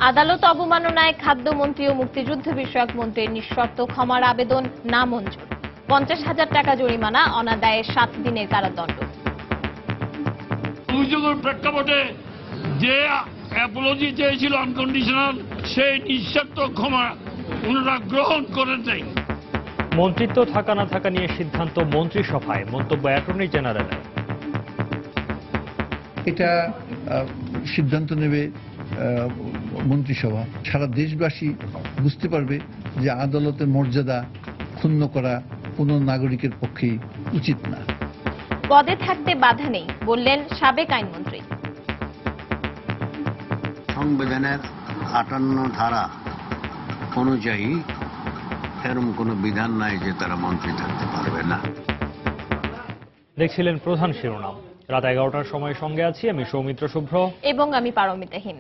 আদালত অবমাননায় খাদ্যমন্ত্রী ও মুক্তিযুদ্ধ বিষয়ক মন্ত্রীর নিঃশর্ত ক্ষমার আবেদন নামঞ্জুর। 50,000 টাকা জরিমানা, অনাদায়ে 7 দিনের কারাদণ্ড। অভিযোগের প্রেক্ষাপটে যে অ্যাপোলজি চেয়েছিল আনকন্ডিশনাল, সেই নিঃশর্ত ক্ষমা ওনারা গ্রহণ করেন নাই। মন্ত্রিত্ব থাকা না থাকা নিয়ে সিদ্ধান্ত মন্ত্রিসভায়, মন্তব্য অ্যাটর্নি জেনারেলের। এটা সিদ্ধান্ত নেবে মন্ত্রিসভা। সারা দেশবাসী বুঝতে পারবে যে আদালতের মর্যাদা ক্ষুণ্ণ করা কোনো নাগরিকের পক্ষেই উচিত না। পদে থাকতে বাধা নেই বললেন সাবেক আইনমন্ত্রী। সংবিধানের 58 ধারা অনুযায়ী এরকম কোনো বিধান নাই যে তারা মন্ত্রী থাকতে পারবে না। দেখছিলেন প্রধান শিরোনাম। রাত 11টার সময় সঙ্গে আছি আমি সৌমিত্র শুভ্র এবং আমি পারমিতাহীন।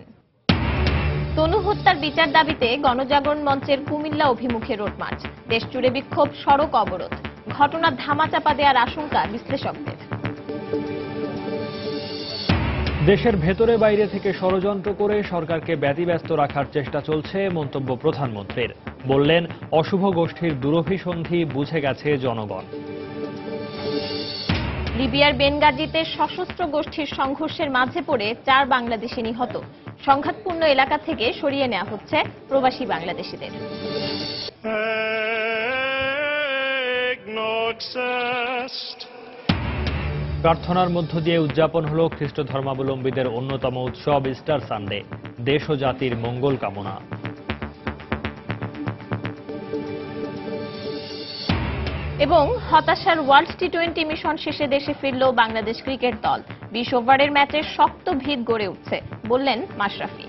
তনু হত্যার বিচার দাবিতে গণজাগরণ মঞ্চের কুমিল্লা অভিমুখে রোড মার্চ। দেশজুড়ে বিক্ষোভ, সড়ক অবরোধ। ঘটনার ধামাচাপা দেওয়ার আশঙ্কা বিশ্লেষকদের। দেশের ভেতরে বাইরে থেকে ষড়যন্ত্র করে সরকারকে ব্যতিব্যস্ত রাখার চেষ্টা চলছে, মন্তব্য প্রধানমন্ত্রীর। বললেন, অশুভ গোষ্ঠীর দুরভিসন্ধি বুঝে গেছে জনগণ। লিবিয়ার বেনগাজিতে সশস্ত্র গোষ্ঠীর সংঘর্ষের মাঝে পড়ে 4 বাংলাদেশি নিহত। সংঘাতপূর্ণ এলাকা থেকে সরিয়ে নেওয়া হচ্ছে প্রবাসী বাংলাদেশিদের। প্রার্থনার মধ্য দিয়ে উদযাপন হল খ্রিস্ট ধর্মাবলম্বীদের অন্যতম উৎসব ইস্টার সানডে। দেশ ও জাতির মঙ্গল কামনা। এবং হতাশার ওয়ার্ল্ড টি20 মিশন শেষে দেশে ফিরল বাংলাদেশ ক্রিকেট দল। 20 ওভারের ম্যাচে শক্ত ভিত গড়ে উঠছে বললেন মাশরাফি।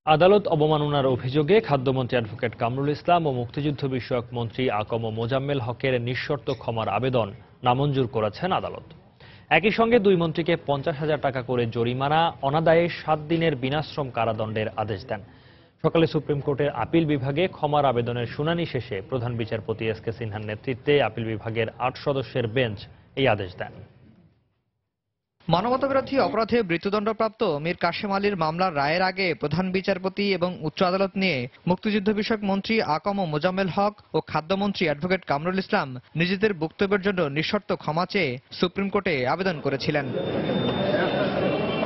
আদালত অবমাননার অভিযোগে খাদ্যমন্ত্রী অ্যাডভোকেট কামরুল ইসলাম ও মুক্তিযুদ্ধ বিষয়ক মন্ত্রী আকম মোজাম্মেল হকের নিঃশর্ত ক্ষমার আবেদন নামঞ্জুর করেছেন আদালত। একই সঙ্গে দুই মন্ত্রীকে 50,000 টাকা করে জরিমানা, অনাদায়ে 7 দিনের বিনাশ্রম কারাদণ্ডের আদেশ দেন। সকালে সুপ্রিম কোর্টের আপিল বিভাগে ক্ষমার আবেদনের শুনানি শেষে প্রধান বিচারপতি এস কে সিনহার নেতৃত্বে আপিল বিভাগের 8 সদস্যের বেঞ্চ এই আদেশ দেন। মানবতাবিরোধী অপরাধে মৃত্যুদণ্ডপ্রাপ্ত মীর কাশেম আলীর মামলার রায়ের আগে প্রধান বিচারপতি এবং উচ্চ আদালত নিয়ে মুক্তিযুদ্ধ বিষয়ক মন্ত্রী আকম মোজাম্মেল হক ও খাদ্যমন্ত্রী অ্যাডভোকেট কামরুল ইসলাম নিজেদের বক্তব্যের জন্য নিঃশর্ত ক্ষমা চেয়ে সুপ্রিম কোর্টে আবেদন করেছিলেন।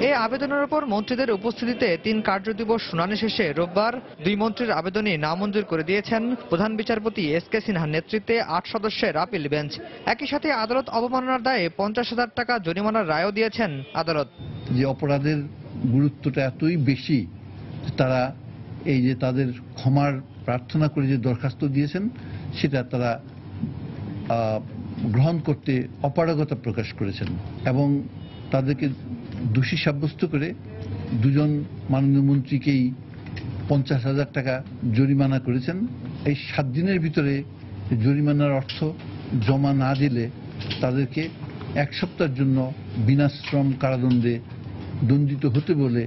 এই আবেদনের উপর মন্ত্রীদের উপস্থিতিতে 3 কার্যদিবস শুনানি শেষে রোববার দুই মন্ত্রীর আবেদনই নামঞ্জুর করে দিয়েছেন প্রধান বিচারপতি এস কে সিনহার নেতৃত্বে 8 সদস্যের আপিল বেঞ্চ। একই সাথে আদালত অবমাননার দায়ে 50,000 টাকা জরিমানার রায়ও দিয়েছেন আদালত। যে অপরাধের গুরুত্বটা এতই বেশি, তারা এই যে তাদের ক্ষমার প্রার্থনা করে যে দরখাস্ত দিয়েছেন, সেটা তারা গ্রহণ করতে অপারগতা প্রকাশ করেছেন এবং তাদেরকে দোষী সাব্যস্ত করে দুজন মাননীয় মন্ত্রীকেই 50,000 টাকা জরিমানা করেছেন। এই 7 দিনের ভিতরে জরিমানার অর্থ জমা না দিলে তাদেরকে 1 সপ্তাহের জন্য বিনাশ্রম কারাদণ্ডে দণ্ডিত হতে বলে,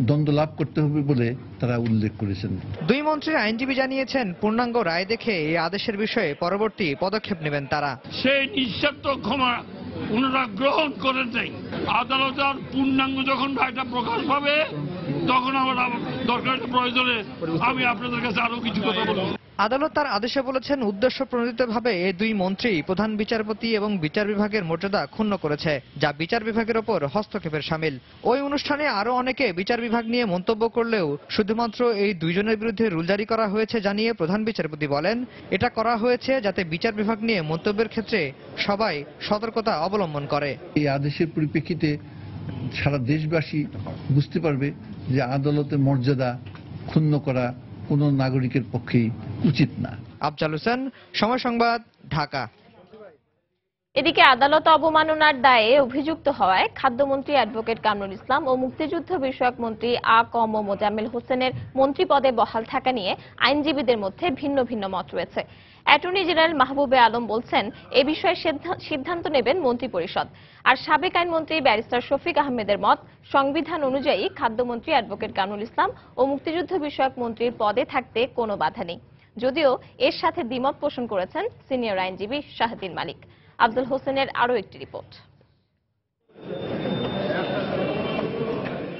দণ্ড লাভ করতে হবে বলে তারা উল্লেখ করেছেন। দুই মন্ত্রীর আইনজীবী জানিয়েছেন, পূর্ণাঙ্গ রায় দেখে এই আদেশের বিষয়ে পরবর্তী পদক্ষেপ নেবেন তারা। সেই নিঃশর্ত ক্ষমা ওনারা গ্রহণ করেন নাই। আদালতের পূর্ণাঙ্গ যখন রায়টা প্রকাশ পাবে, তখন আমার দরকার প্রয়োজনে আমি আপনাদের কাছে আরো কিছু কথা বলবো। আদালত তার আদেশে বলেছেন, উদ্দেশ্য প্রণোদিতভাবে এই দুই মন্ত্রী প্রধান বিচারপতি এবং বিচার বিভাগের মর্যাদা ক্ষুণ্ণ করেছে, যা বিচার বিভাগের ওপর হস্তক্ষেপের শামিল। ওই অনুষ্ঠানে আরো অনেকে বিচার বিভাগ নিয়ে মন্তব্য করলেও শুধুমাত্র এই দুইজনের বিরুদ্ধে রুল জারি করা হয়েছে জানিয়ে প্রধান বিচারপতি বলেন, এটা করা হয়েছে যাতে বিচার বিভাগ নিয়ে মন্তব্যের ক্ষেত্রে সবাই সতর্কতা অবলম্বন করে। এই আদেশের পরিপ্রেক্ষিতে সারা দেশবাসী বুঝতে পারবে যে আদালতের মর্যাদা ক্ষুণ্ণ করা কোনো নাগরিকের পক্ষেই উচিত না। আফজাল হোসেন, সময় সংবাদ, ঢাকা। এদিকে আদালত অবমাননার দায়ে অভিযুক্ত হওয়ায় খাদ্যমন্ত্রী অ্যাডভোকেট কামরুল ইসলাম ও মুক্তিযুদ্ধ বিষয়ক মন্ত্রী আকম মোজাম্মেল হোসেনের মন্ত্রী পদে বহাল থাকা নিয়ে আইনজীবীদের মধ্যে ভিন্ন ভিন্ন মত রয়েছে। অ্যাটর্নি জেনারেল মাহবুবে আলম বলছেন এ বিষয়ে সিদ্ধান্ত নেবেন মন্ত্রিপরিষদ। আর সাবেক আইনমন্ত্রী ব্যারিস্টার শফিক আহমেদের মত, সংবিধান অনুযায়ী খাদ্যমন্ত্রী অ্যাডভোকেট কামরুল ইসলাম ও মুক্তিযুদ্ধ বিষয়ক মন্ত্রীর পদে থাকতে কোনো বাধা নেই। যদিও এর সাথে দ্বিমত পোষণ করেছেন সিনিয়র আইনজীবী শাহদ্দিন মালিক। আব্দুল হোসেনের আরও একটি রিপোর্ট।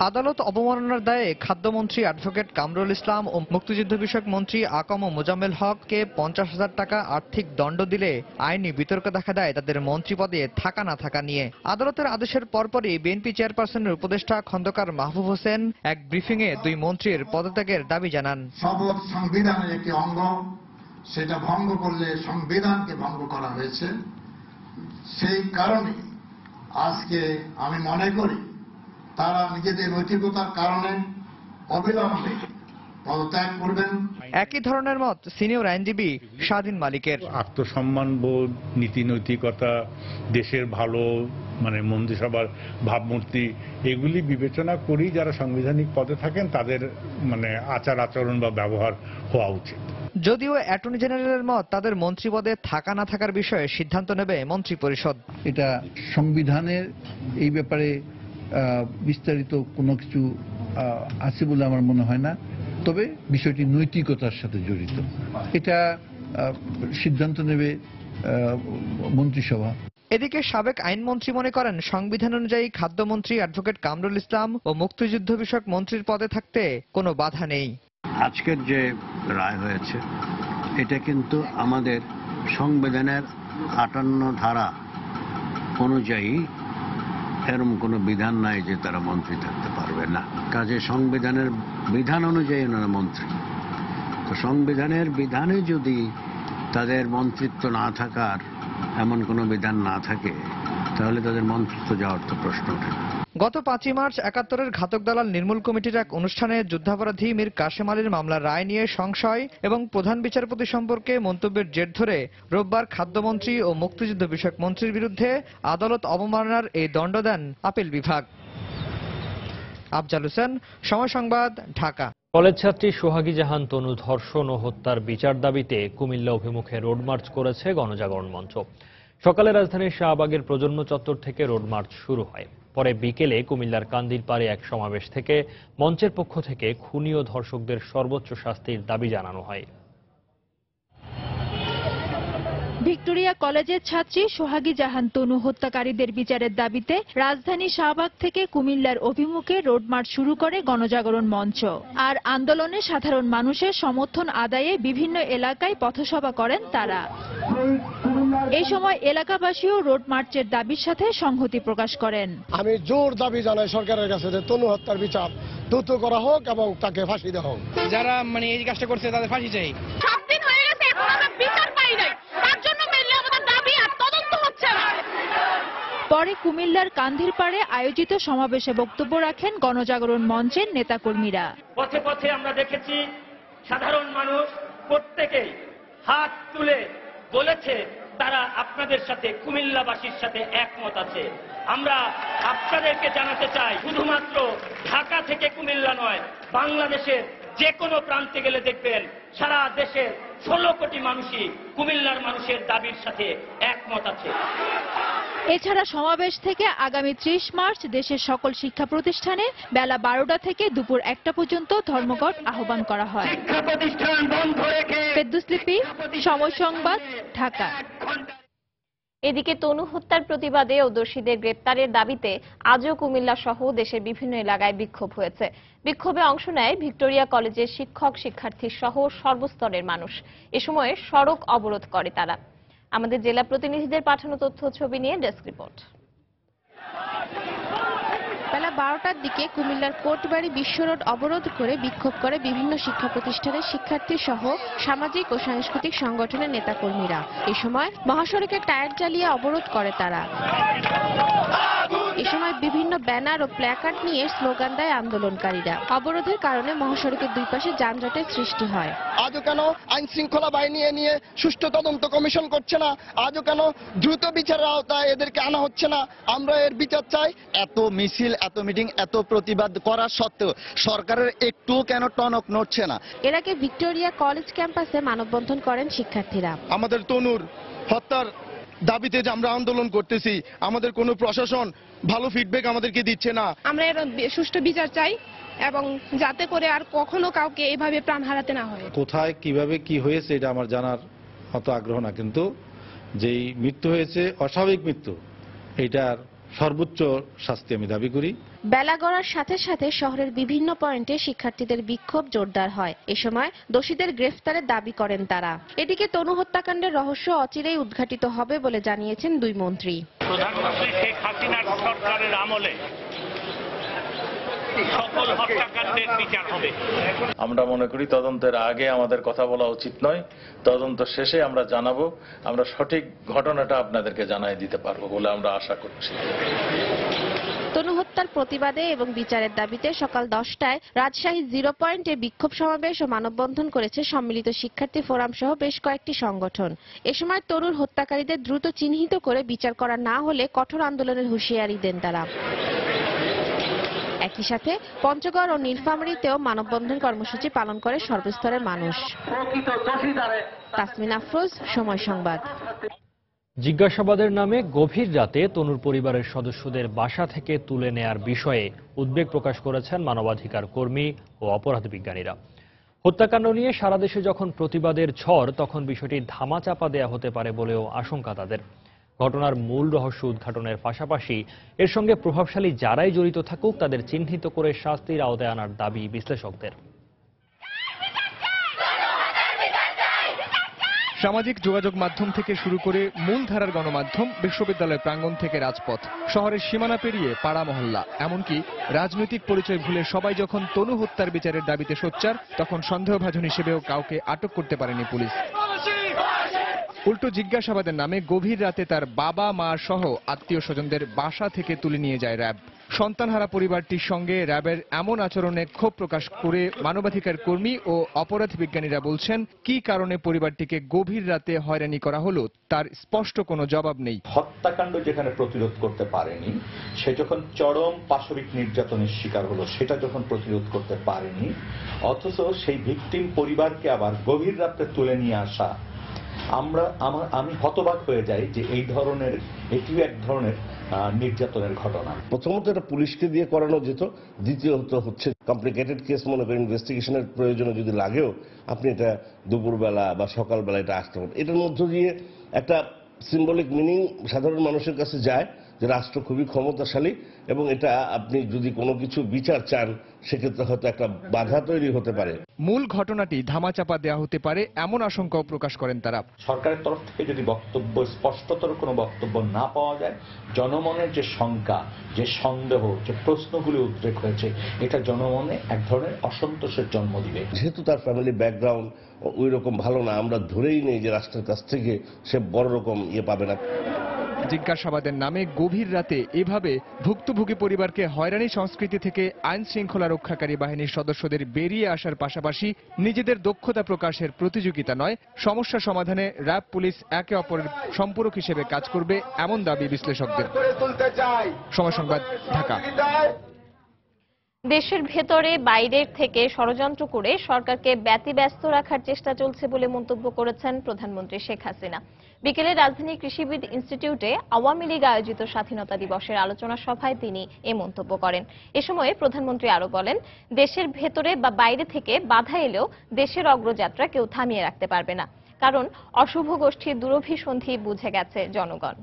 আদালত অবমাননার দায়ে খাদ্যমন্ত্রী অ্যাডভোকেট কামরুল ইসলাম ও মুক্তিযুদ্ধ বিষয়ক মন্ত্রী আকম মোজাম্মেল হককে 50,000 টাকা আর্থিক দণ্ড দিলে আইনি বিতর্ক দেখা দেয় তাদের মন্ত্রী পদে থাকা না থাকা নিয়ে। আদালতের আদেশের পরপরই বিএনপি চেয়ারপারসনের উপদেষ্টা খন্দকার মাহবুব হোসেন এক ব্রিফিংয়ে দুই মন্ত্রীর পদত্যাগের দাবি জানান। শপথ সংবিধানের একটি অঙ্গ, সেটা ভঙ্গ করলে সংবিধানকে ভঙ্গ করা হয়েছে। সেই কারণে আজকে আমি মনে করি তারা নিজেদের নৈতিকতার কারণে অবিলম্বে পদত্যাগ করবেন। একই ধরনের মত সিনিয়র আইনজীবী শাহদ্দিন মালিকের। আত্মসম্মান বোধ, নীতি নৈতিকতা, দেশের ভালো মন্ত্রিসভার ভাবমূর্তি, এগুলি বিবেচনা করেই যারা সাংবিধানিক পদে থাকেন তাদের আচার আচরণ বা ব্যবহার হওয়া উচিত। যদিও অ্যাটর্নি জেনারেলের মত, তাদের মন্ত্রী পদে থাকা না থাকার বিষয়ে সিদ্ধান্ত নেবে মন্ত্রিপরিষদ। এটা সংবিধানের এই ব্যাপারে বিস্তারিত কোনো কিছু আছে বলে আমার মনে হয় না, তবে বিষয়টি নৈতিকতার সাথে জড়িত। এটা সিদ্ধান্ত নেবে মন্ত্রিসভা। এদিকে সাবেক আইনমন্ত্রী মনে করেন সংবিধান অনুযায়ী খাদ্যমন্ত্রী অ্যাডভোকেট কামরুল ইসলাম ও মুক্তিযুদ্ধ বিষয়ক মন্ত্রীর পদে থাকতে কোনো বাধা নেই। আজকের যে রায় হয়েছে এটা কিন্তু আমাদের সংবিধানের 58 ধারা অনুযায়ী এরকম কোনো বিধান নাই যে তারা মন্ত্রী থাকতে পারবে না। কাজে সংবিধানের বিধান অনুযায়ী ওনারা মন্ত্রী। তো সংবিধানের বিধানে যদি তাদের মন্ত্রিত্ব না থাকার এমন কোনো বিধান না থাকে তাহলে তাদের মন্ত্রিত্ব যাওয়ার তো প্রশ্ন ওঠে না। গত 5 মার্চ 71-এর ঘাতক দালাল নির্মূল কমিটির এক অনুষ্ঠানে যুদ্ধাপরাধী মীর কাশেম আলীর মামলার রায় নিয়ে সংশয় এবং প্রধান বিচারপতি সম্পর্কে মন্তব্যের জের ধরে রোববার খাদ্যমন্ত্রী ও মুক্তিযুদ্ধ বিষয়ক মন্ত্রীর বিরুদ্ধে আদালত অবমাননার এই দণ্ড দেন আপিল বিভাগ। আফজাল হোসেন, সময় সংবাদ, ঢাকা। কলেজ ছাত্রী সোহাগী জাহান তনু ধর্ষণ ও হত্যার বিচার দাবিতে কুমিল্লা অভিমুখে রোড মার্চ করেছে গণজাগরণ মঞ্চ। সকালে রাজধানীর শাহবাগের প্রজন্ম চত্বর থেকে রোড মার্চ শুরু হয়। পরে বিকেলে কুমিল্লার কান্দিরপাড়ে এক সমাবেশ থেকে মঞ্চের পক্ষ থেকে খুনি ও ধর্ষকদের সর্বোচ্চ শাস্তির দাবি জানানো হয়। ভিক্টোরিয়া কলেজের ছাত্রী সোহাগী জাহান তনু হত্যাকারীদের বিচারের দাবিতে রাজধানী শাহবাগ থেকে কুমিল্লার অভিমুখে রোড মার্চ শুরু করে গণজাগরণ মঞ্চ। আর আন্দোলনে সাধারণ মানুষের সমর্থন আদায়ে বিভিন্ন এলাকায় পথসভা করেন তারা। এই সময় এলাকাবাসীও রোড মার্চের দাবির সাথে সংহতি প্রকাশ করেন। আমি জোর দাবি জানাই সরকারের কাছে যে তনু হত্যার বিচার দ্রুত করা হোক এবং তাকে ফাঁসি দেওয়া হোক। যারা এই কাজটা করছে তাদের ফাঁসি চাই। সবদিন হয়ে গেছে, এখন আমরা বিচার পাই নাই, তার জন্য মেইনলি আমাদের দাবি আর তদন্ত হচ্ছে না। পরে কুমিল্লার কান্দিরপাড়ে আয়োজিত সমাবেশে বক্তব্য রাখেন গণজাগরণ মঞ্চের নেতাকর্মীরা। পথে পথে আমরা দেখেছি সাধারণ মানুষ প্রত্যেকেই হাত তুলে বলেছে তারা আপনাদের সাথে, কুমিল্লাবাসীর সাথে একমত আছে। আমরা আপনাদেরকে জানাতে চাই, শুধুমাত্র ঢাকা থেকে কুমিল্লা নয়, বাংলাদেশের যে কোনো প্রান্তে গেলে দেখবেন সারা দেশের 16 কোটি মানুষই কুমিল্লার মানুষের দাবির সাথে একমত আছে। এছাড়া সমাবেশ থেকে আগামী 30 মার্চ দেশের সকল শিক্ষা প্রতিষ্ঠানে বেলা 12টা থেকে দুপুর 1টা পর্যন্ত ধর্মঘট আহ্বান করা হয়। ফেরদৌস লিপি, সময় সংবাদ, ঢাকা। এদিকে তনু হত্যার প্রতিবাদে ও দোষীদের গ্রেপ্তারের দাবিতে আজও কুমিল্লা সহ দেশের বিভিন্ন এলাকায় বিক্ষোভ হয়েছে। বিক্ষোভে অংশ নেয় ভিক্টোরিয়া কলেজের শিক্ষক শিক্ষার্থী সহ সর্বস্তরের মানুষ। এ সময় সড়ক অবরোধ করে তারা। আমাদের জেলা প্রতিনিধিদের পাঠানো তথ্য ছবি নিয়ে ডেস্ক রিপোর্ট। বেলা 12টার দিকে কুমিল্লার কোটবাড়ি বিশ্ব রোড অবরোধ করে বিক্ষোভ করে বিভিন্ন শিক্ষা প্রতিষ্ঠানের শিক্ষার্থী সহ সামাজিক ও সাংস্কৃতিক সংগঠনের নেতাকর্মীরা। এই সময় মহাসড়কে টায়ার জ্বালিয়ে অবরোধ করে তারা। এ সময় বিভিন্ন ব্যানার ও প্ল্যাকার্ড নিয়ে স্লোগান দেয় আন্দোলনকারীরা। অবরোধের কারণে মহাসড়কের দুই পাশে যানজটের সৃষ্টি হয়। আজও কেন আইন শৃঙ্খলা বাহিনী নিয়ে সুষ্ঠু তদন্ত কমিশন করছে না? আজও কেন দ্রুত বিচারের আওতায় এদেরকে আনা হচ্ছে না? আমরা এর বিচার চাই। এত মিছিল, এত মিটিং, এত প্রতিবাদ করা সত্ত্বেও সরকারের একটু কেন টনক নড়ছে না? এর আগে ভিক্টোরিয়া কলেজ ক্যাম্পাসে মানববন্ধন করেন শিক্ষার্থীরা। আমাদের তনুর হত্যার দাবিতে যে আমরা আন্দোলন করতেছি, আমাদের কোনো প্রশাসন ভালো ফিডব্যাক আমাদেরকে দিচ্ছে না। আমরা এর সুষ্ঠু বিচার চাই এবং যাতে করে আর কখনো কাউকে এভাবে প্রাণ হারাতে না হয়। কোথায় কিভাবে কি হয়েছে এটা আমার জানার অত আগ্রহ না, কিন্তু যেই মৃত্যু হয়েছে অস্বাভাবিক মৃত্যু, এটার সর্বোচ্চ শাস্তি আমি দাবি করি। বেলা গড়ার সাথে সাথে শহরের বিভিন্ন পয়েন্টে শিক্ষার্থীদের বিক্ষোভ জোরদার হয়। এ সময় দোষীদের গ্রেফতারের দাবি করেন তারা। এদিকে তনু হত্যাকাণ্ডের রহস্য অচিরেই উদ্ঘাটিত হবে বলে জানিয়েছেন দুই মন্ত্রী। প্রধানমন্ত্রী শেখ হাসিনার সরকারের আমলে সকল হত্যাকাণ্ডের বিচার হবে। আমরা মনে করি তদন্তের আগে আমাদের কথা বলা উচিত নয়, তদন্ত শেষে আমরা জানাবো, আমরা সঠিক ঘটনাটা আপনাদেরকে জানাই দিতে পারবো বলে আমরা আশা করছি। তনু হত্যার প্রতিবাদে এবং বিচারের দাবিতে সকাল 10টায় রাজশাহী 0 পয়েন্টে বিক্ষোভ সমাবেশ ও মানববন্ধন করেছে সম্মিলিত শিক্ষার্থী ফোরাম সহ বেশ কয়েকটি সংগঠন। এ সময় তনুর হত্যাকারীদের দ্রুত চিহ্নিত করে বিচার করা না হলে কঠোর আন্দোলনের হুঁশিয়ারি দেন তারা। একই সাথে পঞ্চগড় ও নীলফামারীতেও মানববন্ধন কর্মসূচি পালন করে সর্বস্তরের মানুষ। তাসমিন আফরোজ, সময় সংবাদ। জিজ্ঞাসাবাদের নামে গভীর রাতে তনুর পরিবারের সদস্যদের বাসা থেকে তুলে নেয়ার বিষয়ে উদ্বেগ প্রকাশ করেছেন মানবাধিকার কর্মী ও অপরাধ বিজ্ঞানীরা। হত্যাকাণ্ড নিয়ে সারা দেশে যখন প্রতিবাদের ঝড়, তখন বিষয়টি ধামাচাপা দেয়া হতে পারে বলেও আশঙ্কা তাদের। ঘটনার মূল রহস্য উদ্ঘাটনের পাশাপাশি এর সঙ্গে প্রভাবশালী যারাই জড়িত থাকুক তাদের চিহ্নিত করে শাস্তির আওতায় আনার দাবি বিশ্লেষকদের। সামাজিক যোগাযোগ মাধ্যম থেকে শুরু করে মূলধারার গণমাধ্যম, বিশ্ববিদ্যালয় প্রাঙ্গণ থেকে রাজপথ, শহরের সীমানা পেরিয়ে পাড়া মহল্লা, এমনকি রাজনৈতিক পরিচয় ভুলে সবাই যখন তনু হত্যার বিচারের দাবিতে সোচ্চার, তখন সন্দেহভাজন হিসেবেও কাউকে আটক করতে পারেনি পুলিশ। উল্টো জিজ্ঞাসাবাদের নামে গভীর রাতে তার বাবা মা সহ আত্মীয় স্বজনদের বাসা থেকে তুলে নিয়ে যায় র্যাব। সন্তানহারা পরিবারটির সঙ্গে র্যাবের এমন আচরণে ক্ষোভ প্রকাশ করে মানবাধিকার কর্মী ও অপরাধ বিজ্ঞানীরা বলছেন, কি কারণে পরিবারটিকে গভীর রাতে হয়রানি করা হলো তার স্পষ্ট কোনো জবাব নেই। হত্যাকাণ্ড যেখানে প্রতিরোধ করতে পারেনি, সে যখন চরম পাশবিক নির্যাতনের শিকার হলো, সেটা যখন প্রতিরোধ করতে পারেনি, অথচ সেই ভিকটিম পরিবারকে আবার গভীর রাতে তুলে নিয়ে আসা, আমি হতবাক হয়ে যাই যে এই ধরনের এটিও এক ধরনের নির্যাতনের ঘটনা। প্রথমত এটা পুলিশকে দিয়ে করানো যেত, দ্বিতীয়ত হচ্ছে কমপ্লিকেটেড কেস মনে করেন ইনভেস্টিগেশনের প্রয়োজনে যদি লাগেও আপনি এটা দুপুরবেলা বা সকালবেলা এটা আসতে পারেন। এটার মধ্য দিয়ে একটা সিম্বলিক মিনিং সাধারণ মানুষের কাছে যায় যে রাষ্ট্র খুবই ক্ষমতাশালী এবং এটা আপনি যদি কোনো কিছু বিচার চান সেক্ষেত্রে হয়তো একটা বাধা তৈরি হতে পারে। মূল ঘটনাটি ধামাচাপা দেওয়া হতে পারে এমন আশঙ্কাও প্রকাশ করেন তারা। সরকারের তরফ থেকে যদি বক্তব্য, স্পষ্টতর কোনো বক্তব্য না পাওয়া যায়, জনমনের যে শঙ্কা, যে সন্দেহ, যে প্রশ্নগুলি উদ্রেক হয়েছে, এটা জনমনে এক ধরনের অসন্তোষের জন্ম দিবে। যেহেতু তার ফ্যামিলি ব্যাকগ্রাউন্ড ওই রকম ভালো না, আমরা ধরেই নেই যে রাষ্ট্রের কাছ থেকে সে বড় রকম পাবে না। জিজ্ঞাসাবাদের নামে গভীর রাতে এভাবে ভুক্তভোগী পরিবারকে হয়রানি সংস্কৃতি থেকে আইন শৃঙ্খলা রক্ষাকারী বাহিনীর সদস্যদের বেরিয়ে আসার পাশাপাশি নিজেদের দক্ষতা প্রকাশের প্রতিযোগিতা নয়, সমস্যা সমাধানে র্যাব পুলিশ একে অপরের সম্পূরক হিসেবে কাজ করবে, এমন দাবি বিশ্লেষকদের। সময় সংবাদ, ঢাকা। দেশের ভেতরে বাইরের থেকে ষড়যন্ত্র করে সরকারকে ব্যতিব্যস্ত রাখার চেষ্টা চলছে বলে মন্তব্য করেছেন প্রধানমন্ত্রী শেখ হাসিনা। বিকেলে রাজধানী কৃষিবিদ ইনস্টিটিউটে আওয়ামী লীগ আয়োজিত স্বাধীনতা দিবসের আলোচনা সভায় তিনি এ মন্তব্য করেন। এ সময় প্রধানমন্ত্রী আরো বলেন, দেশের ভেতরে বা বাইরে থেকে বাধা এলেও দেশের অগ্রযাত্রা কেউ থামিয়ে রাখতে পারবে না, কারণ অশুভ গোষ্ঠীর দুরভিসন্ধি বুঝে গেছে জনগণ।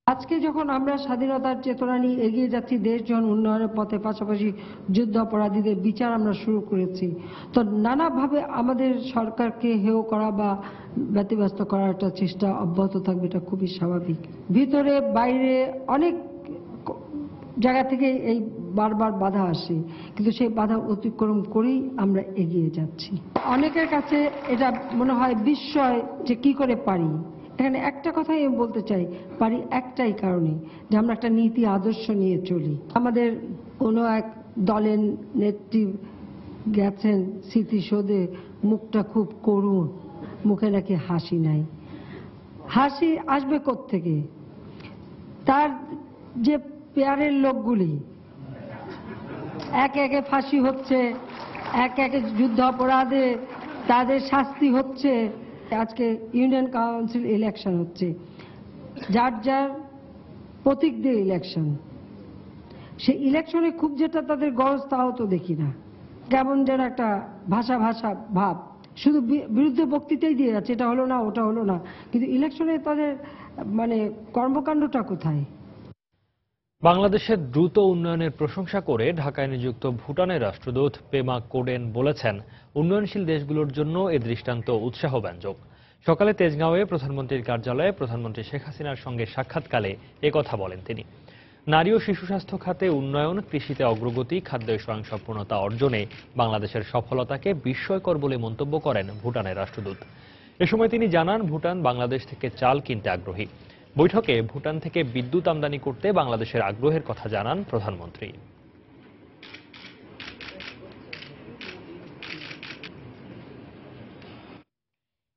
আজকে যখন আমরা স্বাধীনতার চেতনা নিয়ে এগিয়ে যাচ্ছি, দেশ যখন উন্নয়নের পথে, পাশাপাশি যুদ্ধ অপরাধীদের বিচার আমরা শুরু করেছি, তো নানাভাবে আমাদের সরকারকে হেয় করা বা ব্যতিব্যস্ত করার একটা চেষ্টা অব্যাহত থাকবে, এটা খুবই স্বাভাবিক। ভিতরে বাইরে অনেক জায়গা থেকে এই বারবার বাধা আসে, কিন্তু সেই বাধা অতিক্রম করেই আমরা এগিয়ে যাচ্ছি। অনেকের কাছে এটা মনে হয় বিস্ময় যে কি করে পারি, এখানে একটা কথাই আমি বলতে চাই, পারি একটাই কারণে যে আমরা একটা নীতি আদর্শ নিয়ে চলি। আমাদের কোনো এক দলের নেত্রী গেছেন স্মৃতিসৌধে, মুখটা খুব করুণ, মুখে নাকি হাসি নাই। হাসি আসবে কোত্থেকে? তার যে পেয়ারের লোকগুলি একে একে ফাঁসি হচ্ছে, একে একে যুদ্ধ অপরাধে তাদের শাস্তি হচ্ছে। আজকে ইউনিয়ন কাউন্সিল ইলেকশন হচ্ছে, যার যার প্রতীক দিয়ে ইলেকশন। সেই ইলেকশনে খুব যেটা তাদের গরজ তাও তো দেখি না, কেমন যেন একটা ভাষা ভাষা ভাব, শুধু বিরুদ্ধে বক্তৃতাই দিয়ে যাচ্ছে, এটা হলো না ওটা হলো না, কিন্তু ইলেকশনে তাদের মানে কর্মকাণ্ডটা কোথায়? বাংলাদেশের দ্রুত উন্নয়নের প্রশংসা করে ঢাকায় নিযুক্ত ভুটানের রাষ্ট্রদূত পেমা কোডেন বলেছেন, উন্নয়নশীল দেশগুলোর জন্য এ দৃষ্টান্ত উৎসাহব্যঞ্জক। সকালে তেজগাঁওয়ে প্রধানমন্ত্রীর কার্যালয়ে প্রধানমন্ত্রী শেখ হাসিনার সঙ্গে সাক্ষাৎকালে কথা বলেন তিনি। নারী ও শিশু স্বাস্থ্য খাতে উন্নয়ন, কৃষিতে অগ্রগতি, খাদ্যে স্বয়ংসম্পূর্ণতা অর্জনে বাংলাদেশের সফলতাকে বিস্ময়কর বলে মন্তব্য করেন ভুটানের রাষ্ট্রদূত। এ সময় তিনি জানান, ভুটান বাংলাদেশ থেকে চাল কিনতে আগ্রহী। বৈঠকে ভুটান থেকে বিদ্যুৎ আমদানি করতে বাংলাদেশের আগ্রহের কথা জানান প্রধানমন্ত্রী।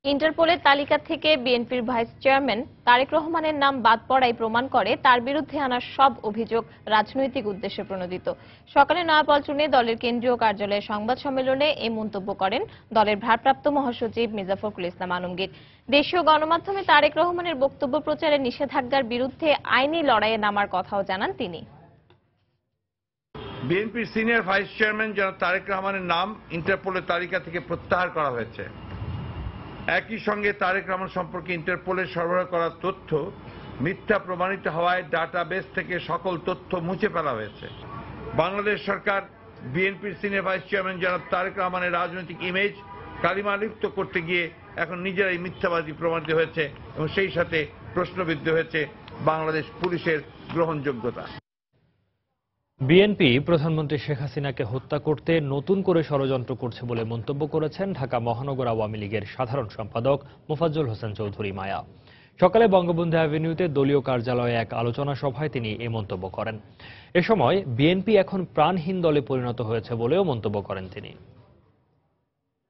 ইন্টারপোলের তালিকা থেকে বিএনপির ভাইস চেয়ারম্যান তারেক রহমানের নাম বাদ পড়াই প্রমাণ করে তার বিরুদ্ধে আনা সব অভিযোগ রাজনৈতিক উদ্দেশ্যে প্রণোদিত। সকালে নয়াপল্টনে দলের কেন্দ্রীয় কার্যালয়ে সংবাদ সম্মেলনে এই মন্তব্য করেন দলের ভারপ্রাপ্ত মহাসচিব মির্জা ফখরুল ইসলাম আলমগীর। দেশীয় গণমাধ্যমে তারেক রহমানের বক্তব্য প্রচারে নিষেধাজ্ঞার বিরুদ্ধে আইনি লড়াইয়ে নামার কথাও জানান তিনি। বিএনপির সিনিয়র ভাইস চেয়ারম্যান জনাব তারেক রহমানের নাম ইন্টারপোলের তালিকা থেকে প্রত্যাহার করা হয়েছে। একই সঙ্গে তারেক রহমান সম্পর্কে ইন্টারপোলের সরবরাহ করা তথ্য মিথ্যা প্রমাণিত হওয়ায় ডাটাবেস থেকে সকল তথ্য মুছে ফেলা হয়েছে। বাংলাদেশ সরকার বিএনপির সিনিয়র ভাইস চেয়ারম্যান জনাব তারেক রহমানের রাজনৈতিক ইমেজ কালিমালিপ্ত করতে গিয়ে এখন নিজেরাই মিথ্যাবাদী প্রমাণিত হয়েছে এবং সেই সাথে প্রশ্নবিদ্ধ হয়েছে বাংলাদেশ পুলিশের গ্রহণযোগ্যতা। বিএনপি প্রধানমন্ত্রী শেখ হাসিনাকে হত্যা করতে নতুন করে ষড়যন্ত্র করছে বলে মন্তব্য করেছেন ঢাকা মহানগর আওয়ামী লীগের সাধারণ সম্পাদক মোফাজ্জল হোসেন চৌধুরী মায়া। সকালে বঙ্গবন্ধু অ্যাভিনিউতে দলীয় কার্যালয়ে এক আলোচনা সভায় তিনি এই মন্তব্য করেন। এ সময় বিএনপি এখন প্রাণহীন দলে পরিণত হয়েছে বলেও মন্তব্য করেন তিনি।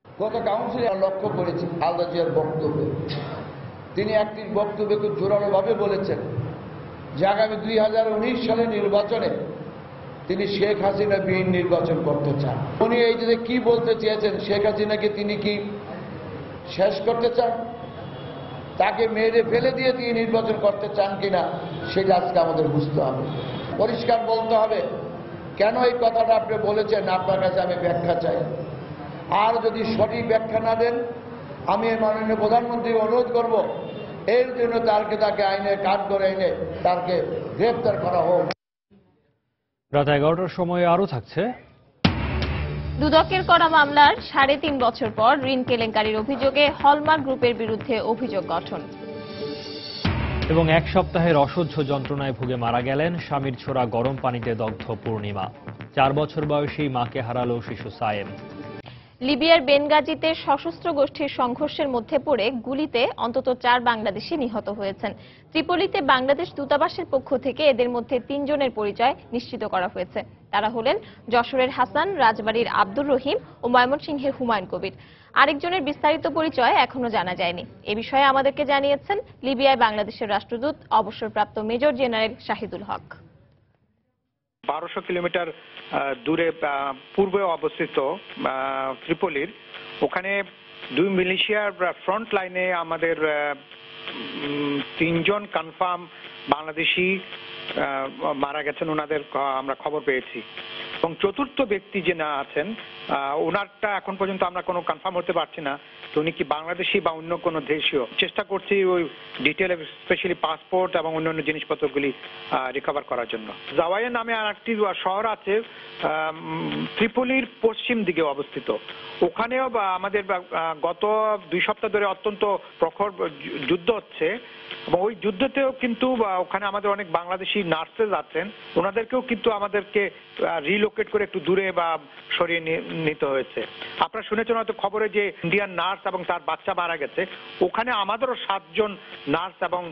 গত কাউন্সিলে লক্ষ্য করেছি খালেদা জিয়ার বক্তব্য, তিনি একটি বক্তব্যে খুব জোরালোভাবে বলেছেন যে আগামী 2019 সালের নির্বাচনে তিনি শেখ হাসিনা বিহীন নির্বাচন করতে চান। উনি এই যে কি বলতে চেয়েছেন, শেখ হাসিনাকে তিনি কি শেষ করতে চান, তাকে মেরে ফেলে দিয়ে তিনি নির্বাচন করতে চান কিনা সেটা আজকে আমাদের বুঝতে হবে, পরিষ্কার বলতে হবে। কেন এই কথাটা আপনি বলেছেন, আপনার কাছে আমি ব্যাখ্যা চাই। আর যদি সঠিক ব্যাখ্যা না দেন, আমি মাননীয় প্রধানমন্ত্রী অনুরোধ করব এর জন্য তাকে আইনে কাঠ করে এনে তাকে গ্রেফতার করা হোক। রাত 11টার সময় আরও থাকছে। দুদকের করা মামলার 3.5 বছর পর ঋণ কেলেঙ্কারির অভিযোগে হলমার্ক গ্রুপের বিরুদ্ধে অভিযোগ গঠন। এবং এক সপ্তাহের অসহ্য যন্ত্রণায় ভুগে মারা গেলেন স্বামীর ছোড়া গরম পানিতে দগ্ধ পূর্ণিমা। 4 বছর বয়সী মাকে হারালো শিশু সায়েম। লিবিয়ার বেনগাজিতে সশস্ত্র গোষ্ঠীর সংঘর্ষের মধ্যে পড়ে গুলিতে অন্তত 4 বাংলাদেশি নিহত হয়েছেন। ত্রিপোলিতে বাংলাদেশ দূতাবাসের পক্ষ থেকে এদের মধ্যে 3 জনের পরিচয় নিশ্চিত করা হয়েছে। তারা হলেন যশোরের হাসান, রাজবাড়ীর আব্দুর রহিম ও ময়মনসিংহের হুমায়ুন কবির। আরেকজনের বিস্তারিত পরিচয় এখনো জানা যায়নি। এ বিষয়ে আমাদেরকে জানিয়েছেন লিবিয়ায় বাংলাদেশের রাষ্ট্রদূত অবসরপ্রাপ্ত মেজর জেনারেল শাহিদুল হক। 1200 কিলোমিটার দূরে পূর্বে অবস্থিত ত্রিপোলির ওখানে 2 মিলিশিয়ার ফ্রন্ট লাইনে আমাদের 3 জন কনফার্ম বাংলাদেশি মারা গেছেন, ওনাদের আমরা খবর পেয়েছি। এবং 4র্থ ব্যক্তি যে না আছেন ওনারটা এখন পর্যন্ত আমরা কোনো কনফার্ম হতে পারছি না তো উনি কি বাংলাদেশি বা অন্য কোনো দেশীয়। চেষ্টা করছি ওই ডিটেলে স্পেশালি পাসপোর্ট এবং অন্যান্য জিনিসপত্রগুলি রিকভার করার জন্য। জাওয়াইয়া নামে আর একটি শহর আছে ত্রিপোলির পশ্চিম দিকে অবস্থিত, ওখানেও আমাদের গত 2 সপ্তাহ ধরে অত্যন্ত প্রখর যুদ্ধ হচ্ছে এবং ওই যুদ্ধতেও কিন্তু ওখানে আমাদের অনেক বাংলাদেশি নার্সেস আছেন, ওনাদেরকেও কিন্তু আমাদেরকে রিলোকেট রিলোকেট করে একটু দূরে বা সরিয়ে নিতে হয়েছে। আপনারা শুনেছেন হয়তো খবরে যে ইন্ডিয়ান নার্স এবং তার বাচ্চা মারা গেছে, ওখানে আমাদেরও 7 জন নার্স এবং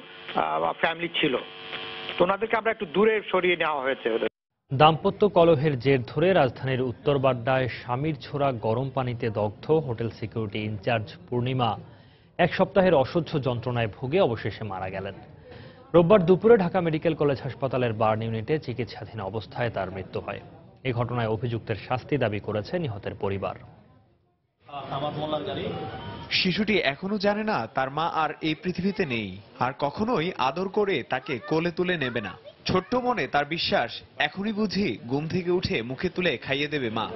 ফ্যামিলি ছিল, তো ওনাদেরকে আমরা একটু দূরে সরিয়ে নেওয়া হয়েছে। দাম্পত্য কলহের জের ধরে রাজধানীর উত্তর বাড্ডায় স্বামীর ছোড়া গরম পানিতে দগ্ধ হোটেল সিকিউরিটি ইনচার্জ পূর্ণিমা 1 সপ্তাহের অসহ্য যন্ত্রণায় ভুগে অবশেষে মারা গেলেন। রোববার দুপুরে ঢাকা মেডিকেল কলেজ হাসপাতালের বার্ন ইউনিটে চিকিৎসাধীন অবস্থায় তার মৃত্যু হয়। এই ঘটনায় অভিযুক্তের শাস্তি দাবি করেছে নিহতের পরিবার। শিশুটি এখনো জানে না তার মা আর এই পৃথিবীতে নেই, আর কখনোই আদর করে তাকে কোলে তুলে নেবে না। ছোট্ট মনে তার বিশ্বাস, এখনই বুঝি ঘুম থেকে উঠে মুখে তুলে খাইয়ে দেবে মা।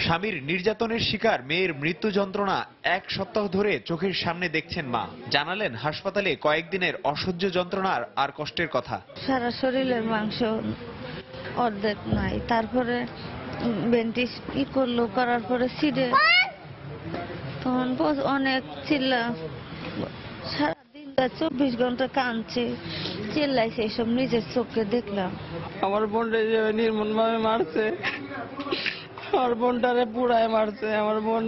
স্বামীর নির্যাতনের শিকার মেয়ের মৃত্যু যন্ত্রণা 1 সপ্তাহ ধরে চোখের সামনে দেখছেন মা। জানালেন হাসপাতালে কয়েকদিনের অসহ্য যন্ত্রণার আর কষ্টের কথা। সারা শরীরের মাংস অর্ধেক নাই, তারপরে ব্যান্ডেজ করার পরে সিডে তখন অনেক চিল্লা, সারাদিন 24 ঘন্টা কাঁদছে, চিল্লাইছে, এসব নিজের চোখে দেখলাম। আমার বোনটা যে নির্মম ভাবে মারছে, আমার বোনটারে পুরায় মারছে। আমার বোন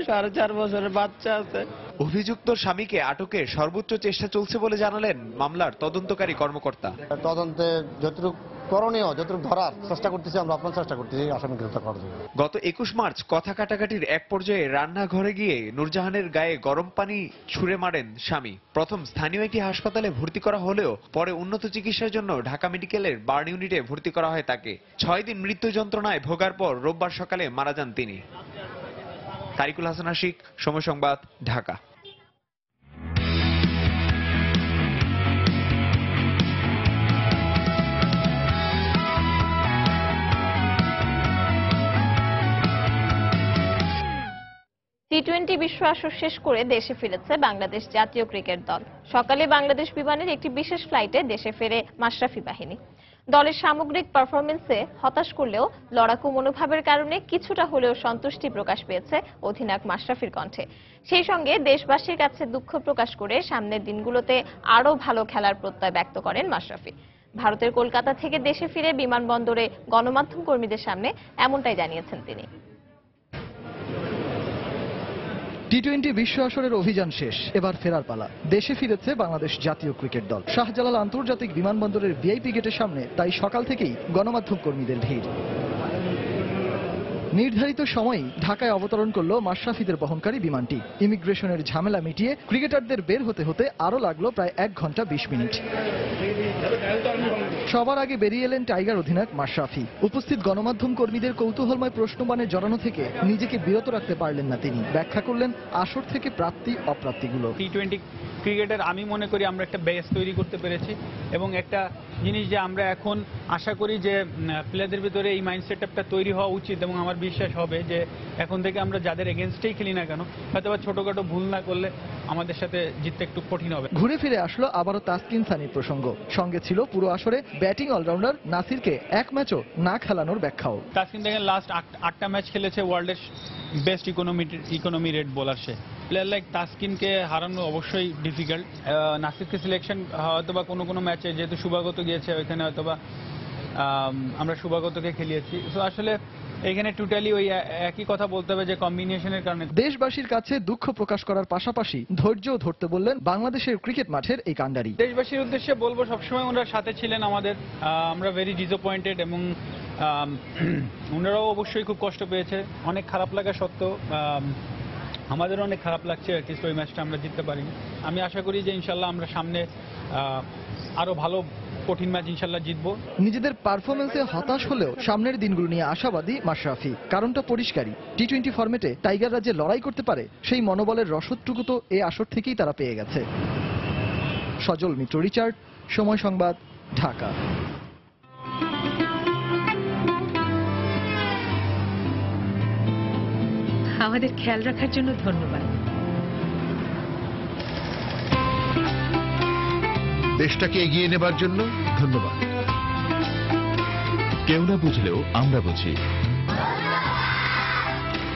4.5 বছরের বাচ্চা আছে। অভিযুক্ত স্বামীকে আটকের সর্বোচ্চ চেষ্টা চলছে বলে জানালেন মামলার তদন্তকারী কর্মকর্তা। তদন্তে যতটুকু করণীয়, যতটুকু ধরার চেষ্টা করতেছি, আমরা আপনার চেষ্টা করতেছি আসামি গ্রেফতার করার জন্য। গত 21 মার্চ কথা কাটাকাটির এক পর্যায়ে রান্নাঘরে গিয়ে নূরজাহানের গায়ে গরম পানি ছুঁড়ে মারেন স্বামী। প্রথম স্থানীয় একটি হাসপাতালে ভর্তি করা হলেও পরে উন্নত চিকিৎসার জন্য ঢাকা মেডিকেলের বার্ন ইউনিটে ভর্তি করা হয় তাকে। 6 দিন মৃত্যু যন্ত্রণায় ভোগার পর রোববার সকালে মারা যান তিনি। তারিকুল হাসান আশিক, সময় সংবাদ, ঢাকা। টি-20 বিশ্ব আসর শেষ করে দেশে ফিরেছে বাংলাদেশ জাতীয় ক্রিকেট দল। সকালে বাংলাদেশ বিমানের একটি বিশেষ ফ্লাইটে দেশে ফেরে মাশরাফি বাহিনী। দলের সামগ্রিক পারফরমেন্সে হতাশ করলেও লড়াকু মনোভাবের কারণে কিছুটা হলেও সন্তুষ্টি প্রকাশ পেয়েছে অধিনায়ক মাশরাফির কণ্ঠে। সেই সঙ্গে দেশবাসীর কাছে দুঃখ প্রকাশ করে সামনের দিনগুলোতে আরও ভালো খেলার প্রত্যয় ব্যক্ত করেন মাশরাফি। ভারতের কলকাতা থেকে দেশে ফিরে বিমানবন্দরে গণমাধ্যম কর্মীদের সামনে এমনটাই জানিয়েছেন তিনি। টি-20 বিশ্ব আসরের অভিযান শেষ, এবার ফেরার পালা। দেশে ফিরেছে বাংলাদেশ জাতীয় ক্রিকেট দল। শাহজালাল আন্তর্জাতিক বিমানবন্দরের ভিআইপি গেটের সামনে তাই সকাল থেকেই গণমাধ্যম কর্মীদের ভিড়। নির্ধারিত সময়ই ঢাকায় অবতরণ করল মাশরাফিদের বহনকারী বিমানটি। ইমিগ্রেশনের ঝামেলা মিটিয়ে ক্রিকেটারদের বের হতে হতে আরও লাগলো প্রায় 1 ঘন্টা 20 মিনিট। সবার আগে বেরিয়ে এলেন টাইগার অধিনায়ক মাশরাফি। উপস্থিত গণমাধ্যম কর্মীদের কৌতূহলময় প্রশ্নবাণে জড়ানো থেকে নিজেকে বিরত রাখতে পারলেন না তিনি। ব্যাখ্যা করলেন আসর থেকে প্রাপ্তি অপ্রাপ্তিগুলো। টি-20 ক্রিকেটের আমি মনে করি আমরা একটা বেস তৈরি করতে পেরেছি, এবং একটা জিনিস যে আমরা এখন আশা করি যে প্লেয়ারদের ভিতরে এই মাইন্ড সেটআপটা তৈরি হওয়া উচিত, এবং আমার বিশ্বাস হবে যে এখন থেকে আমরা যাদের এগেনস্টেই খেলি না কেন, হয়তো বা ছোটখাটো ভুল না করলে আমাদের সাথে জিততে একটু কঠিন হবে। ঘুরে ফিরে আসলো আবারও তাসকিন সানির প্রসঙ্গ। সঙ্গে ছিল পুরো আসরে ব্যাটিং অলরাউন্ডার নাসিরকে 1 ম্যাচও না খেলানোর ব্যাখ্যাও। তাসকিন দেখেন লাস্ট 8টা ম্যাচ খেলেছে, ওয়ার্ল্ডের বেস্ট ইকোনমি রেট বোলার সে। প্লেয়ার লাইক তাসকিনকে হারানো অবশ্যই ডিফিকাল্ট। নাসিরকে সিলেকশন হয়তোবা কোনো ম্যাচে, যেহেতু শুভাগত গিয়েছে ওইখানে, হয়তোবা আমরা শুভাগতকে খেলিয়েছি। তো আসলে এখানে টোটালি ওই একই কথা বলতে হবে যে কম্বিনেশনের কারণে। দেশবাসীর কাছে দুঃখ প্রকাশ করার পাশাপাশি ধৈর্যও ধরতে বললেন বাংলাদেশের ক্রিকেট মাঠের এই কাণ্ডারি। দেশবাসীর উদ্দেশ্যে বলবো, সবসময় ওনারা সাথে ছিলেন আমাদের। আমরা ভেরি ডিসঅ্যাপয়েন্টেড, এবং ওনারাও অবশ্যই খুব কষ্ট পেয়েছে। অনেক খারাপ লাগা সত্ত্বেও আমাদেরও অনেক খারাপ লাগছে অ্যাটলিস্ট ওই ম্যাচটা আমরা জিততে পারিনি। আমি আশা করি যে ইনশাল্লাহ আমরা সামনে আরো ভালো কঠিন ম্যাচ ইনশাল্লাহ জিতবো। নিজেদের পারফরমেন্সে হতাশ হলেও সামনের দিনগুলো নিয়ে আশাবাদী মাশরাফি। কারণটা পরিষ্কারই, টি-20 ফরম্যাটে টাইগাররা যে লড়াই করতে পারে সেই মনোবলের রসদটুকু তো এই আসর থেকেই তারা পেয়ে গেছে। সজল মিত্র, রিচার্ড, সময় সংবাদ, ঢাকা। আমাদের খেয়াল রাখার জন্য ধন্যবাদ। দেশটাকে এগিয়ে নেবার জন্য ধন্যবাদ। কেউ না বুঝলেও আমরা বুঝি।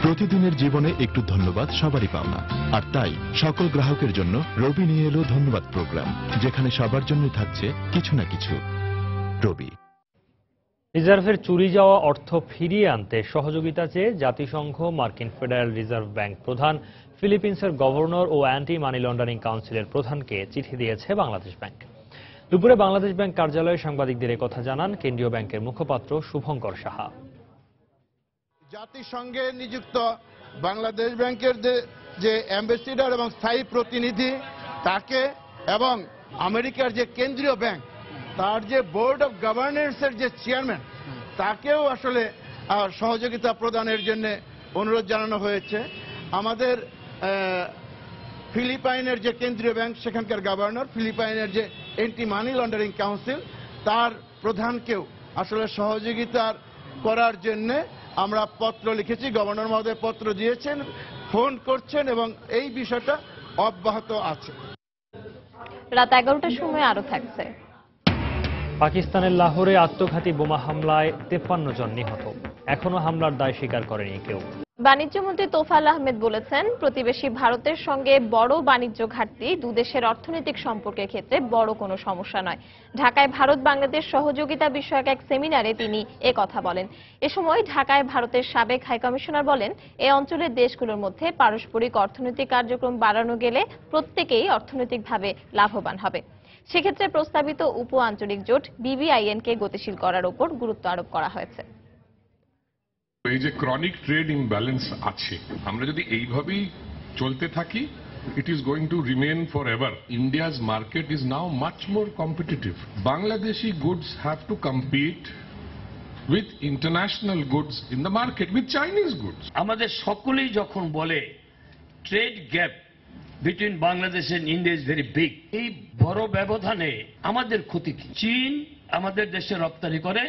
প্রতিদিনের জীবনে একটু ধন্যবাদ সবারই পাওনা, আর তাই সকল গ্রাহকের জন্য রবি নিয়ে এলো ধন্যবাদ প্রোগ্রাম, যেখানে সবার জন্যই থাকছে কিছু না কিছু। রবি। রিজার্ভের চুরি যাওয়া অর্থ ফিরিয়ে আনতে সহযোগিতা চেয়ে জাতিসংঘ, মার্কিন ফেডারেল রিজার্ভ ব্যাংক প্রধান, ফিলিপিন্সের গভর্নর ও অ্যান্টি মানি লন্ডারিং কাউন্সিলের প্রধানকে চিঠি দিয়েছে বাংলাদেশ ব্যাংক। দুপুরে বাংলাদেশ ব্যাংক কার্যালয়ে সাংবাদিকদের কথা জানান কেন্দ্রীয় ব্যাংকের মুখপাত্র শুভঙ্কর সাহা। জাতিসংঘে নিযুক্ত বাংলাদেশ ব্যাংকের যে অ্যাম্বাসিডর এবং স্থায়ী প্রতিনিধি তাকে এবং আমেরিকার যে কেন্দ্রীয় ব্যাংক তার যে বোর্ড অফ গভর্নর্সের যে চেয়ারম্যান তাকেও আসলে সহযোগিতা প্রদানের জন্য অনুরোধ জানানো হয়েছে। আমাদের ফিলিপাইনের যে কেন্দ্রীয় ব্যাংক সেখানকার গভর্নর, ফিলিপাইনের যে অ্যান্টি মানি লন্ডারিং কাউন্সিল তার প্রধানকেও আসলে সহযোগিতা করার জন্য আমরা পত্র লিখেছি। গভর্নর মহোদয় পত্র দিয়েছেন, ফোন করছেন এবং এই বিষয়টা অব্যাহত আছে। রাত 11টার সময় আরো থাকছে। পাকিস্তানের লাহোরে আত্মঘাতী বোমা হামলায় 53 জন নিহত, এখনো হামলার দায় স্বীকার করেনি কেউ। বাণিজ্যমন্ত্রী তোফায়েল আহমেদ বলেছেন, প্রতিবেশী ভারতের সঙ্গে বড় বাণিজ্য ঘাটতি দুদেশের অর্থনৈতিক সম্পর্কের ক্ষেত্রে বড় কোনো সমস্যা নয়। ঢাকায় ভারত বাংলাদেশ সহযোগিতা বিষয়ক এক সেমিনারে তিনি কথা বলেন। এ সময় ঢাকায় ভারতের সাবেক হাইকমিশনার বলেন, এ অঞ্চলের দেশগুলোর মধ্যে পারস্পরিক অর্থনৈতিক কার্যক্রম বাড়ানো গেলে প্রত্যেকেই অর্থনৈতিকভাবে লাভবান হবে। সেক্ষেত্রে প্রস্তাবিত উপ আঞ্চলিক জোট BBIN-কে গতিশীল করার উপর গুরুত্ব আরোপ করা হয়েছে। এই যে ক্রনিক ট্রেড ইমব্যালেন্স আছে, আমরা যদি এইভাবেই চলতে থাকি, it is going to remain forever. India's market is now much more competitive. Bangladeshi goods have to compete with international goods in the market, with Chinese goods. আমাদের সকলেই যখন বলে trade gap between Bangladesh and India is very big, এই বড় ব্যবধানে আমাদের ক্ষতি কি? চীন আমাদের দেশে রপ্তানি করে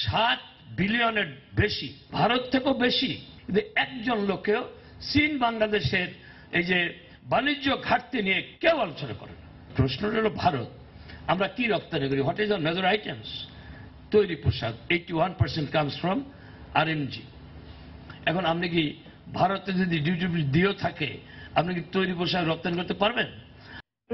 7 বিলিয়নের বেশি, ভারত থেকেও বেশি। কিন্তু একজন লোকেও চীন বাংলাদেশের এই যে বাণিজ্য ঘাটতি নিয়ে কেউ আলোচনা করে না। প্রশ্নটা হলো ভারত আমরা কি রপ্তানি করি, what is our major items? তৈরি পোশাক 81% কামস ফ্রম RMG। এখন আপনি কি ভারতে যদি ডিউটি দিয়েও থাকে, আপনি কি তৈরি পোশাক রপ্তানি করতে পারবেন?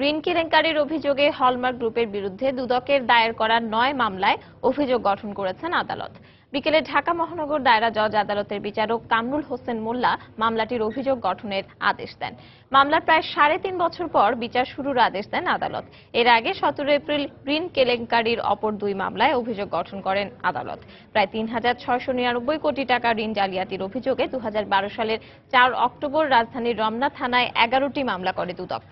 ঋণ কেলেঙ্কারির অভিযোগে হলমার্ক গ্রুপের বিরুদ্ধে দুদকের দায়ের করা 9 মামলায় অভিযোগ গঠন করেছেন আদালত। বিকেলে ঢাকা মহানগর দায়রা জজ আদালতের বিচারক কামরুল হোসেন মোল্লা মামলাটির অভিযোগ গঠনের আদেশ দেন। মামলার প্রায় 3.5 বছর পর বিচার শুরুর আদেশ দেন আদালত। এর আগে 17 এপ্রিল ঋণ কেলেঙ্কারির অপর 2 মামলায় অভিযোগ গঠন করেন আদালত। প্রায় 3,699 কোটি টাকা ঋণ জালিয়াতির অভিযোগে 2012 সালের 4 অক্টোবর রাজধানীর রমনা থানায় 11টি মামলা করে দুদক।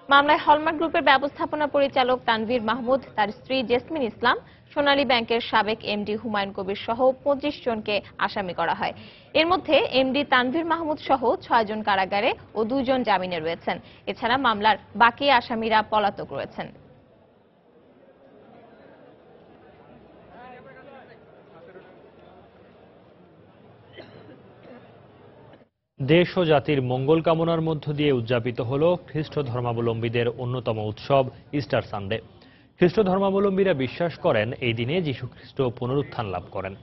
মামলায় হলমার্ক গ্রুপের ব্যবস্থাপনা পরিচালক তানভীর মাহমুদ, তার স্ত্রী জেসমিন ইসলাম, সোনালী ব্যাংকের সাবেক এমডি হুমায়ুন কবির সহ 25 জনকে আসামি করা হয়। এর মধ্যে এমডি তানভীর মাহমুদ সহ 6 জন কারাগারে ও 2 জন জামিনে রয়েছেন। এছাড়া মামলার বাকি আসামিরা পলাতক রয়েছেন। দেশ ও জাতির মঙ্গল কামনার মধ্য দিয়ে উদযাপিত হল খ্রিস্ট ধর্মাবলম্বীদের অন্যতম উৎসব ইস্টার সানডে। খ্রিস্ট ধর্মাবলম্বীরা বিশ্বাস করেন এই দিনে যীশু খ্রিস্ট পুনরুত্থান লাভ করেন।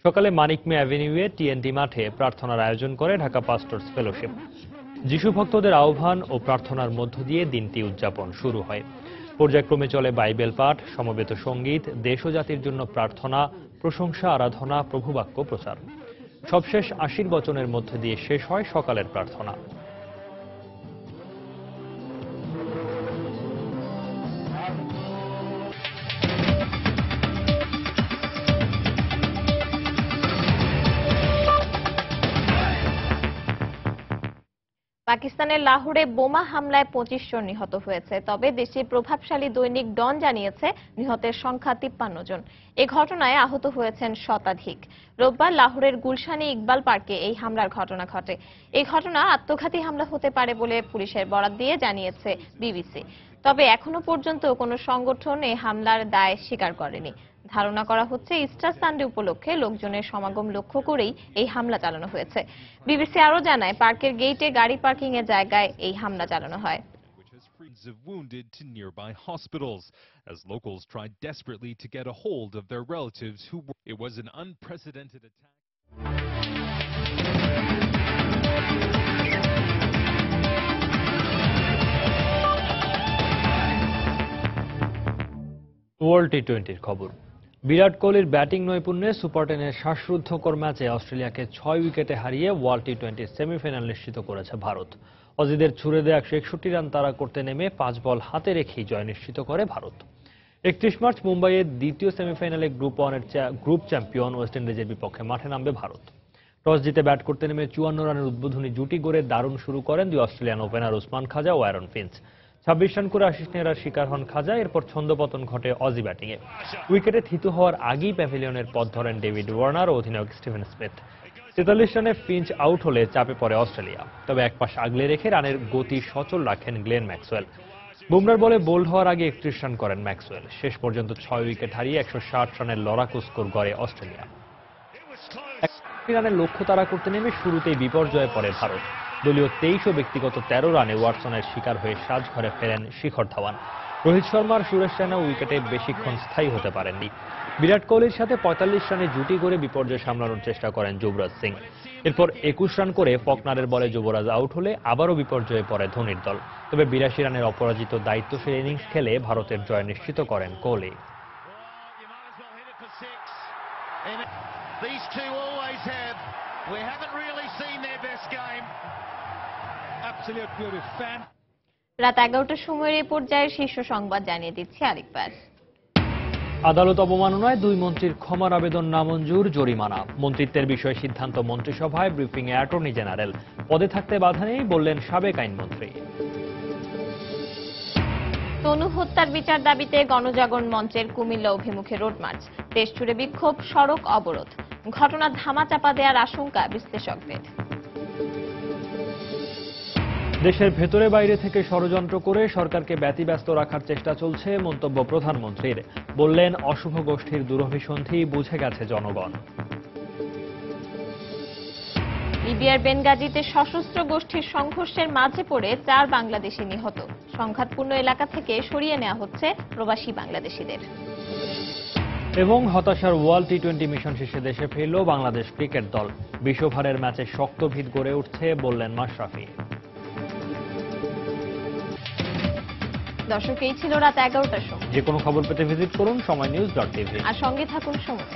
সকালে মানিক মে অ্যাভিনিউয়ে TNT মাঠে প্রার্থনার আয়োজন করে ঢাকা পাস্টর্স ফেলোশিপ। যীশু ভক্তদের আহ্বান ও প্রার্থনার মধ্য দিয়ে দিনটি উদযাপন শুরু হয়। পর্যায়ক্রমে চলে বাইবেল পাঠ, সমবেত সঙ্গীত, দেশ ও জাতির জন্য প্রার্থনা, প্রশংসা, আরাধনা, প্রভুবাক্য প্রচার। সবশেষ আশীর্বচনের মধ্যে দিয়ে শেষ হয় সকালের প্রার্থনা। পাকিস্তানের লাহোরে বোমা হামলায় 25 জন নিহত হয়েছে। তবে দেশটির প্রভাবশালী দৈনিক ডন জানিয়েছে নিহতের সংখ্যা 53 জন। এই ঘটনায় আহত হয়েছেন শতাধিক। রোববার লাহোরের গুলশানি ইকবাল পার্কে এই হামলার ঘটনা ঘটে। এই ঘটনা আত্মঘাতী হামলা হতে পারে বলে পুলিশের বরাত দিয়ে জানিয়েছে বিবিসি। তবে এখনো পর্যন্ত কোনো সংগঠন এই হামলার দায় স্বীকার করেনি। ধারণা করা হচ্ছে ইস্টার সানডে উপলক্ষে লোকজনের সমাগম লক্ষ্য করেই এই হামলা চালানো হয়েছে। বিবিসি আরো জানায়, পার্কের গেটে গাড়ি পার্কিং এর জায়গায় এই হামলা চালানো হয়। Of wounded to nearby hospitals as locals tried desperately to get a hold of their relatives who were. It was an unprecedented attack. World T20 খবর। বিরাট কোহলির ব্যাটিং নৈপুণ্যে সুপার 10-এর শ্বাসরুদ্ধকর ম্যাচে অস্ট্রেলিয়াকে 6 উইকেটে হারিয়ে ওয়ার্ল্ড টি20 সেমিফাইনাল নিশ্চিত করেছে ভারত। অজিদের ছুড়ে দেয়া 161 রান তাড়া করতে নেমে 5 বল হাতে রেখেই জয় নিশ্চিত করে ভারত। 31 মার্চ মুম্বাইয়ের দ্বিতীয় সেমিফাইনালে গ্রুপ চ্যাম্পিয়ন ওয়েস্ট ইন্ডিজের বিপক্ষে মাঠে নামবে ভারত। টস জিতে ব্যাট করতে নেমে 54 রানের উদ্বোধনী জুটি গড়ে দারুণ শুরু করেন দুই অস্ট্রেলিয়ান ওপেনার উসমান খাজা ও অ্যারন ফিঞ্চ। 26 রান করে আশিস নেহরার শিকার হন খাজা। এরপর ছন্দপতন ঘটে অজি ব্যাটিংয়ে। উইকেটে থিতু হওয়ার আগেই প্যাভিলিয়নের পথ ধরেন ডেভিড ওয়ার্নার ও অধিনায়ক স্টিভেন স্মিথ। 43 রানে ফিঞ্চ আউট হলে চাপে পড়ে অস্ট্রেলিয়া। তবে এক পাশ আগলে রেখে রানের গতি সচল রাখেন গ্লেন ম্যাক্সওয়েল। বুমরার বলে বোল্ড হওয়ার আগে 31 রান করেন ম্যাক্সওয়েল। শেষ পর্যন্ত 6 উইকেট হারিয়ে 160 রানের লড়াকু স্কোর গড়ে অস্ট্রেলিয়া। রানের লক্ষ্য তাড়া করতে নেমে শুরুতেই বিপর্যয়ে পড়ে ভারত। দলীয় 23 ও ব্যক্তিগত 13 রানে ওয়াটসনের শিকার হয়ে সাজঘরে ফেরেন শিখর ধাওয়ান। রোহিত শর্মার সুরেশ রায়না উইকেটে বেশিক্ষণ স্থায়ী হতে পারেননি। বিরাট কোহলির সাথে 45 রানে জুটি করে বিপর্যয় সামলানোর চেষ্টা করেন যুবরাজ সিং। এরপর 21 রান করে ফকনারের বলে যুবরাজ আউট হলে আবারও বিপর্যয়ে পড়ে ধোনির দল। তবে 82 রানের অপরাজিত দায়িত্বশীল ইনিংস খেলে ভারতের জয় নিশ্চিত করেন Kohli. These two always have. We haven't really seen their best game. Absolute beauty. Fan. রাত 11টার সময়ের এই পর্যায়ের শীর্ষ সংবাদ জানিয়ে দিচ্ছি আরেকবার। আদালত অবমাননায় 2 মন্ত্রীর ক্ষমার আবেদন নামঞ্জুর, জরিমানা। মন্ত্রিত্বের বিষয়ে সিদ্ধান্ত মন্ত্রিসভায়, ব্রিফিংয়ে অ্যাটর্নি জেনারেল। পদে থাকতে বাধা নেই বললেন সাবেক আইনমন্ত্রী। তনু হত্যার বিচার দাবিতে গণজাগরণ মঞ্চের কুমিল্লা অভিমুখে রোড মার্চ। দেশ জুড়ে বিক্ষোভ, সড়ক অবরোধ। ঘটনা ধামাচাপা দেওয়ার আশঙ্কা বিশ্লেষকদের। দেশের ভেতরে বাইরে থেকে ষড়যন্ত্র করে সরকারকে ব্যতিব্যস্ত রাখার চেষ্টা চলছে, মন্তব্য প্রধানমন্ত্রীর। বললেন, অশুভ গোষ্ঠীর দুরভিসন্ধি বুঝে গেছে জনগণ। লিবিয়ার বেনগাজিতে সশস্ত্র গোষ্ঠীর সংঘর্ষের মাঝে পড়ে 4 বাংলাদেশি নিহত। সংঘাতপূর্ণ এলাকা থেকে সরিয়ে নেওয়া হচ্ছে প্রবাসী বাংলাদেশিদের। এবং হতাশার ওয়ার্ল্ড টি20 মিশন শেষে দেশে ফিরল বাংলাদেশ ক্রিকেট দল। 20 ওভারের ম্যাচে শক্ত ভিত গড়ে উঠছে বললেন মাশরাফি। দর্শক, এই ছিল রাত 11টার সময়। যে কোনো খবর পেতে ভিজিট করুন সময়নিউজ.tv আর সঙ্গে থাকুন সময়।